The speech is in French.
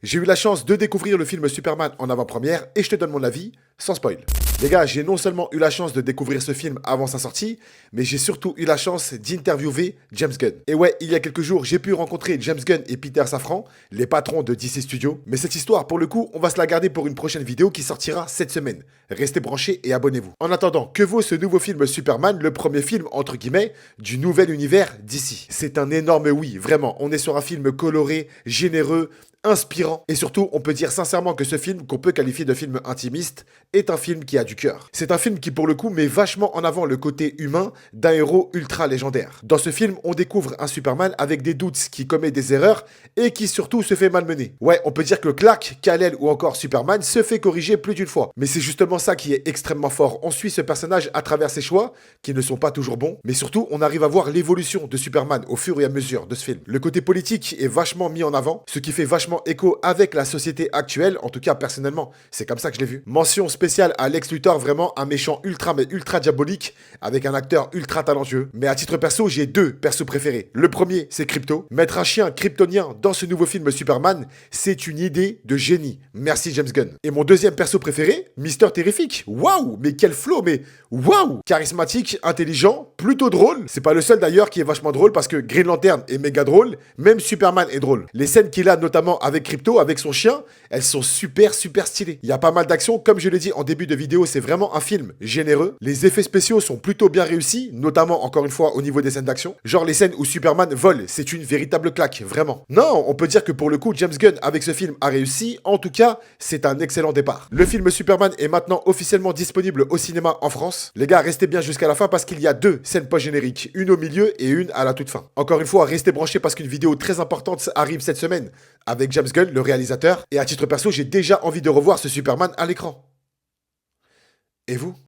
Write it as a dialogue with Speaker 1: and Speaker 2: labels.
Speaker 1: J'ai eu la chance de découvrir le film Superman en avant-première et je te donne mon avis sans spoil. Les gars, j'ai non seulement eu la chance de découvrir ce film avant sa sortie, mais j'ai surtout eu la chance d'interviewer James Gunn. Et ouais, il y a quelques jours, j'ai pu rencontrer James Gunn et Peter Safran, les patrons de DC Studios. Mais cette histoire, pour le coup, on va se la garder pour une prochaine vidéo qui sortira cette semaine. Restez branchés et abonnez-vous. En attendant, que vaut ce nouveau film Superman, le premier film, entre guillemets, du nouvel univers DC? C'est un énorme oui, vraiment. On est sur un film coloré, généreux, inspirant. Et surtout, on peut dire sincèrement que ce film, qu'on peut qualifier de film intimiste, est un film qui a du cœur. C'est un film qui, pour le coup, met vachement en avant le côté humain d'un héros ultra légendaire. Dans ce film, on découvre un Superman avec des doutes, qui commet des erreurs et qui surtout se fait malmener. Ouais, on peut dire que Clark, Kal-El ou encore Superman se fait corriger plus d'une fois. Mais c'est justement ça qui est extrêmement fort. On suit ce personnage à travers ses choix, qui ne sont pas toujours bons, mais surtout, on arrive à voir l'évolution de Superman au fur et à mesure de ce film. Le côté politique est vachement mis en avant, ce qui fait vachement écho avec la société actuelle, en tout cas personnellement, c'est comme ça que je l'ai vu. Mention spéciale à Lex Luthor, vraiment un méchant ultra mais ultra diabolique, avec un acteur ultra talentueux. Mais à titre perso, j'ai deux persos préférés. Le premier, c'est Krypto. Mettre un chien kryptonien dans ce nouveau film Superman, c'est une idée de génie. Merci James Gunn. Et mon deuxième perso préféré, Mister Terrific. Waouh, mais quel flow, mais waouh! Charismatique, intelligent, plutôt drôle. C'est pas le seul d'ailleurs qui est vachement drôle parce que Green Lantern est méga drôle, même Superman est drôle. Les scènes qu'il a notamment avec Krypto, avec son chien, elles sont super stylées. Il y a pas mal d'actions, comme je l'ai dit en début de vidéo, c'est vraiment un film généreux. Les effets spéciaux sont plutôt bien réussis, notamment encore une fois au niveau des scènes d'action. Genre les scènes où Superman vole, c'est une véritable claque, vraiment. Non, on peut dire que pour le coup, James Gunn avec ce film a réussi, en tout cas, c'est un excellent départ. Le film Superman est maintenant officiellement disponible au cinéma en France. Les gars, restez bien jusqu'à la fin parce qu'il y a deux scènes post-génériques, une au milieu et une à la toute fin. Encore une fois, restez branchés parce qu'une vidéo très importante arrive cette semaine avec James Gunn, le réalisateur, et à titre perso, j'ai déjà envie de revoir ce Superman à l'écran. Et vous ?